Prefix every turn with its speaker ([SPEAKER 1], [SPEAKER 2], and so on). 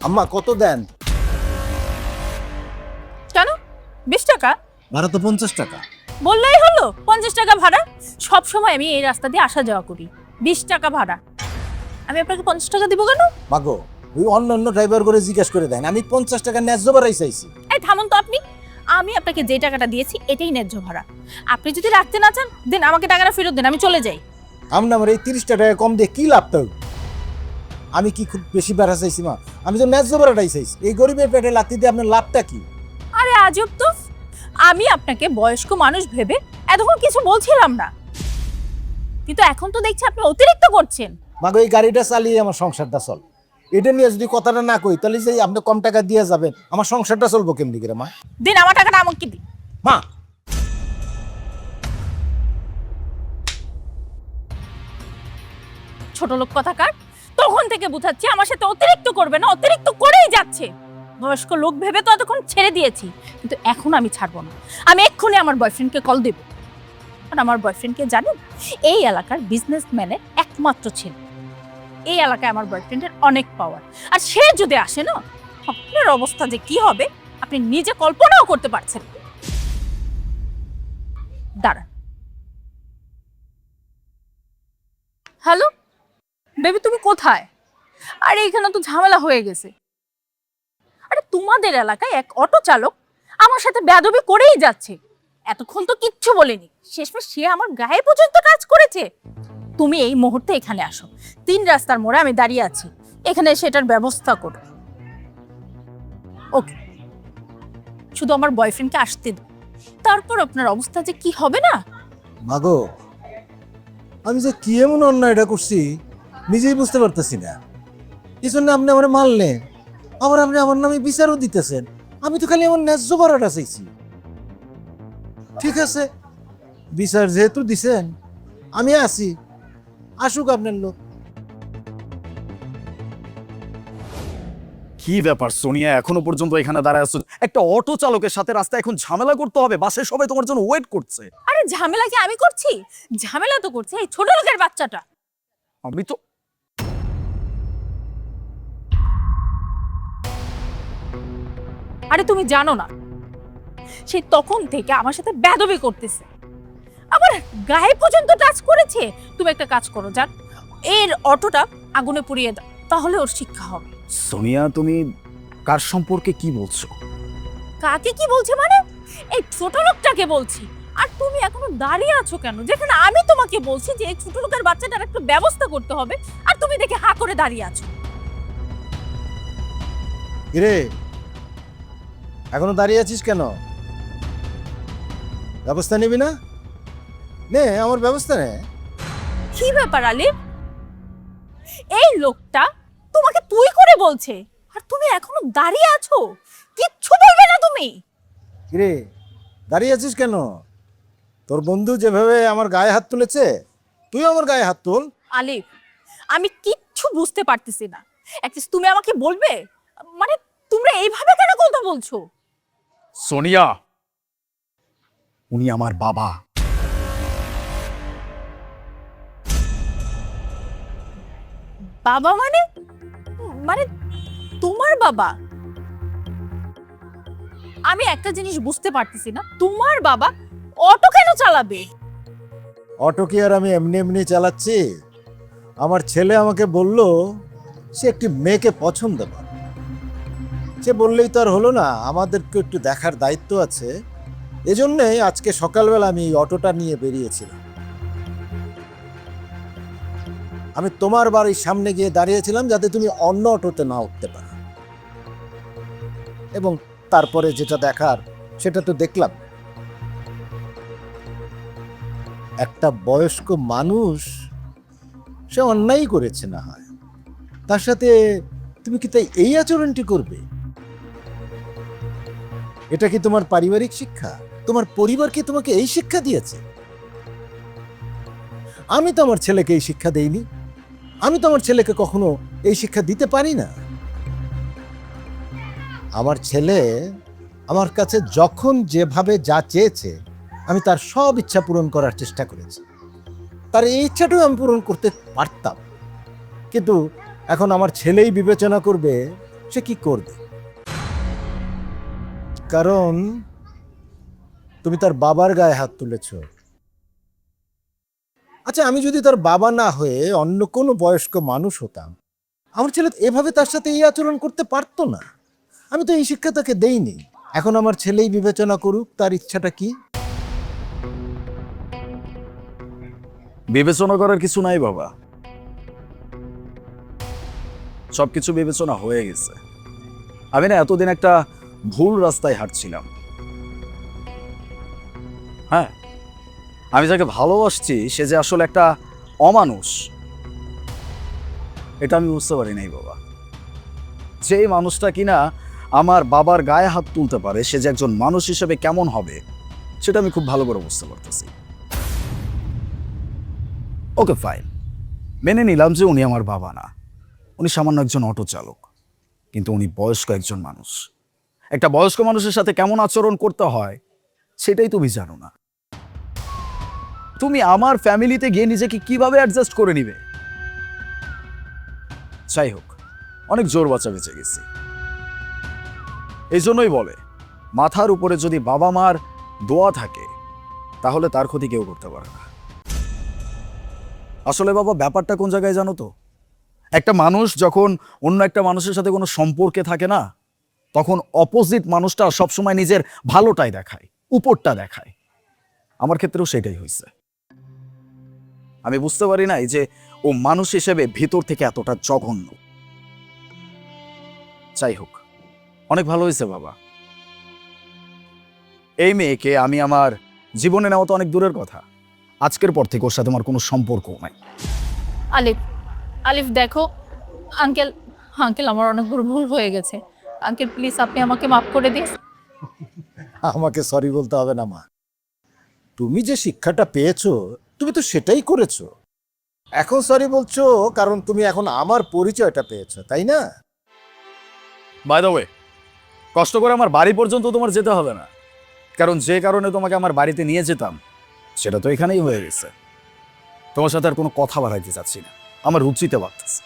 [SPEAKER 1] আম্মা কত দেন?
[SPEAKER 2] কেন 20 টাকা?
[SPEAKER 1] ভাড়া তো 50 টাকা।
[SPEAKER 2] বললেই হলো 50 টাকা ভাড়া। সব সময় আমি এই রাস্তা দিয়ে আসা যাওয়া করি, 20 টাকা ভাড়া। আমি আপনাকে 50 টাকা দিব কেন?
[SPEAKER 1] মাগো, ওই অন্য ড্রাইভার করে জিজ্ঞেস করে দেন, আমি 50 টাকা ন্যায্য ভাড়াই চাইছি।
[SPEAKER 2] এই থামুন তো আপনি। আমি আপনাকে যে টাকাটা দিয়েছি এটাই ন্যায্য ভাড়া। আপনি যদি রাখতে না চান দেন আমাকে টাকাটা ফেরত দেন, আমি চলে যাই।
[SPEAKER 1] আমরা আমার এই 30 টাকা কম দিয়ে কি লাভ তো? আমি কি খুব বেশি ভাড়া চাইছি মা? আমি তো ন্যায্য ভাড়াটাই চাইছি। এই গরিবের পেটে লাথি দিয়ে আপনার লাভটা কি?
[SPEAKER 2] আরে আজব তো, আমি আপনাকে বয়স্ক মানুষ ভেবে এতক্ষণ কিছু বলছিলাম না, কিন্তু এখন তো দেখছি আপনি অতিরিক্ত করছেন।
[SPEAKER 1] মাগো, এই গাড়িটা চালিয়ে আমার সংসারটা চল। এটা নিয়ে যদি কথাটা না কই তাহলে যে আপনি কম টাকা দিয়ে যাবেন, আমার সংসারটা চলবো কেমনি করে মা?
[SPEAKER 2] দিন আমার টাকাটা আমাকে দিন।
[SPEAKER 1] মা,
[SPEAKER 2] ছোট লোক কথাকার, তখন থেকে বুঝাচ্ছি আমার সাথে অতিরিক্ত করবে না, অতিরিক্ত করেই যাচ্ছে। বয়স্ক লোক ভেবে তো এতক্ষণ ছেড়ে দিয়েছি, কিন্তু এখন আমি ছাড়বো না। আমি এক্ষুনি আমার বয়ফ্রেন্ডকে কল দেব। আর আমার বয়ফ্রেন্ডকে জানেন, এই এলাকার বিজনেসম্যানের একমাত্র ছেলে। এই এলাকায় আমার বয়ফ্রেন্ডের অনেক পাওয়ার, আর সে যদি আসে না, আপনার অবস্থা যে কি হবে আপনি নিজে কল্পনাও করতে পারছেন না। দাঁড়ান। হ্যালো বেবি, তুমি কোথায়? আরে এখানে তো ঝামেলা হয়ে গেছে। আরে তোমাদের এলাকায় এক অটো চালক আমার সাথে বেয়াদবি করেই যাচ্ছে। এতক্ষণ তো কিচ্ছু বলেনি, শেষমেশ সে আমার গায়ে পর্যন্ত টাচ করেছে। তুমি এই মুহূর্তে এখানে আসো, 3 রাস্তার মোড়ে আমি দাঁড়িয়ে আছি, এখানে সেটার ব্যবস্থা করো। ওকে, শুধু আমার বয়ফ্রেন্ডকে আসতে দাও, তারপর আপনার অবস্থা যে কি হবে না।
[SPEAKER 1] মাগো, আমি যে কি এমন অন্যায়টা করছি নিজেই বুঝতে পারতেছি না। এই জন্য আপনি আমার মারলেন, আবার আপনি আমার নামে বিচারও দিতেছেন। আমি তো খালি আমার ন্যায্য ভাড়াটা চাইছি। ঠিক আছে, বিচার যেহেতু দিছেন আমি আছি, আসুক আপনার লোক।
[SPEAKER 3] কি ব্যাপার সোনিয়া, এখনো পর্যন্ত এখানে দাঁড়ায় আছো? একটা অটো চালকের সাথে রাস্তায় এখন ঝামেলা করতে হবে? বাসে সবাই তোমার জন্য ওয়েট করছে।
[SPEAKER 2] আরে ঝামেলা কি আমি করছি? ঝামেলা তো করছে এই ছোট লোকের বাচ্চাটা।
[SPEAKER 3] আমি তো
[SPEAKER 2] আরে তুমি জানো না, সে তখন থেকে আমার সাথে বেয়াদবি করতেছে, আবার গায়ে পর্যন্ত টাচ করেছে। তুমি একটা কাজ করো, জান, এর অটোটা আগুনে পুড়িয়ে দাও, তাহলে ওর শিক্ষা হবে।
[SPEAKER 3] সোনিয়া, তুমি কার সম্পর্কে কি বলছো?
[SPEAKER 2] কাকে কি বলছে মানে? এই ছোট লোকটাকে বলছি। আর তুমি এখনো দাঁড়িয়ে আছো কেন, যেখানে আমি তোমাকে বলছি যে এই ছোট লোকের বাচ্চাটার একটা ব্যবস্থা করতে হবে, আর তুমি দেখে হা করে দাঁড়িয়ে আছো।
[SPEAKER 1] কিরে, এখনো দাঁড়িয়ে আছিস কেন? ব্যবস্থা নিবি না? নে, আমার ব্যবস্থা নে।
[SPEAKER 2] কি ব্যাপার আলিফ, এই লোকটা তোমাকে তুই করে বলছে আর তুমি এখনো দাঁড়িয়ে আছো, কিচ্ছু বলবে না তুমি?
[SPEAKER 1] কিরে, দাঁড়িয়ে আছিস কেন? তোর বন্ধু যেভাবে আমার গায়ে হাত তুলেছে, তুই আমার গায়ে হাত তুল।
[SPEAKER 2] আলিফ, আমি কিচ্ছু বুঝতে পারতেছি না। অ্যাটলিস্ট তুমি আমাকে বলবে, মানে তোমরা এইভাবে কেন কথা বলছো?
[SPEAKER 3] সোনিয়া, উনি আমার বাবা।
[SPEAKER 2] বাবা মানে? মানে তোমার বাবা? আমি একটা জিনিস বুঝতে পারতেছি না, তোমার বাবা অটো কেন চালাবে?
[SPEAKER 1] অটো কি আর আমি এমনি এমনি চালাচ্ছি? আমার ছেলে আমাকে বলল সে একটি মেয়েকে পছন্দ করে। সে বললেই তো আর হলো না, আমাদেরকে একটু দেখার দায়িত্ব আছে। এজন্যই আজকে সকালবেলা আমি এই অটোটা নিয়ে বেরিয়েছিলাম। আমি তোমার বাড়ির সামনে গিয়ে দাঁড়িয়েছিলাম যাতে তুমি অন্য অটোতে না উঠতে পারো, এবং তারপরে যেটা দেখার সেটা তো দেখলাম। একটা বয়স্ক মানুষ, সে অন্যায় করেছে না হয়, তার সাথে তুমি কি তাই এই আচরণটি করবে? এটা কি তোমার পারিবারিক শিক্ষা? তোমার পরিবার কি তোমাকে এই শিক্ষা দিয়েছে? আমি তো আমার ছেলেকে এই শিক্ষা দেইনি, আমি তো আমার ছেলেকে কখনো এই শিক্ষা দিতে পারি না। আমার ছেলে আমার কাছে যখন যেভাবে যা চেয়েছে আমি তার সব ইচ্ছা পূরণ করার চেষ্টা করেছি। তার এই ইচ্ছাটাও আমি পূরণ করতে পারতাম, কিন্তু এখন আমার ছেলেই বিবেচনা করবে সে কি করবে? কারণ তুমি তার বাবার গায়ে হাত তুলেছ। আচ্ছা, আমি যদি তার বাবা না হয়ে অন্য কোনো বয়স্ক মানুষ হতাম, আমার ছেলে এভাবে তার সাথে এই আচরণ করতে পারতো না। আমি তো এই শিক্ষা তাকে দেইনি। এখন আমার ছেলেই বিবেচনা করুক তার ইচ্ছাটা কি।
[SPEAKER 3] বিবেচনা করার কিছু নাই বাবা, সবকিছু বিবেচনা হয়ে গেছে। আমি না এতদিন একটা ভুল রাস্তায় হাঁটছিলাম। হ্যাঁ, আমি যাকে ভালোবাসছি সে যে আসলে একটা অমানুষ, এটা আমি বুঝতে পারি নাই বাবা। যে মানুষটা কিনা আমার বাবার গায়ে হাত তুলতে পারে, সে যে একজন মানুষ হিসেবে কেমন হবে সেটা আমি খুব ভালো করে বুঝতে পারতেছি। ওকে ফাইন, মেনে নিলাম যে উনি আমার বাবা না, উনি সামান্য একজন অটো চালক, কিন্তু উনি বয়স্ক একজন মানুষ। একটা বয়স্ক মানুষের সাথে কেমন আচরণ করতে হয় সেটাই তুমি জানো না। তুমি আমার ফ্যামিলিতে গিয়ে নিজেকে কিভাবে অ্যাডজাস্ট করে নিবে? যাই হোক, অনেক জোর বাঁচা বেঁচে গেছি। এই জন্যই বলে, মাথার উপরে যদি বাবা মার দোয়া থাকে তাহলে তার ক্ষতি কেউ করতে পারে না। আসলে বাবা, ব্যাপারটা কোন জায়গায় জানো তো? একটা মানুষ যখন অন্য একটা মানুষের সাথে কোনো সম্পর্কে থাকে না, তখন অপোজিট মানুষটা সবসময় নিজের ভালোটাই দেখায়, উপরটা দেখায়। আমার ক্ষেত্রেও সেটাই হয়েছে। আমি বুঝতে পারি নাই যে ও মানুষ হিসেবে ভিতর থেকে এতটা জঘন্য। যাই হোক, অনেক ভালো হয়েছে বাবা। এই মেয়েকে আমি আমার জীবনে নেওয়া তো অনেক দূরের কথা, আজকের পর থেকে ওর সাথে আমার কোনো সম্পর্কও নাই।
[SPEAKER 2] আলিফ, আলিফ দেখো, আঙ্কেল, আঙ্কেল আমার অনেক বড় ভুল হয়ে গেছে। আঙ্কেল প্লিজ আপনি আমাকে মাফ করে দিন।
[SPEAKER 1] আমাকে সরি বলতে হবে না মা। তুমি যে শিক্ষাটা পেয়েছো তুমি তো সেটাই করেছো। এখন সরি বলছো কারণ তুমি এখন আমার পরিচয়টা পেয়েছো, তাই না?
[SPEAKER 3] বাই দ্য ওয়ে, কষ্ট করে আমার বাড়ি পর্যন্ত তোমার যেতে হবে না, কারণ যে কারণে তোমাকে আমার বাড়িতে নিয়ে যেতাম সেটা তো এখানেই হয়ে গেছে। তোমার সাথে আর কোনো কথা বাড়াইতে চাচ্ছি না, আমার রুচিতে বাড়তেছে।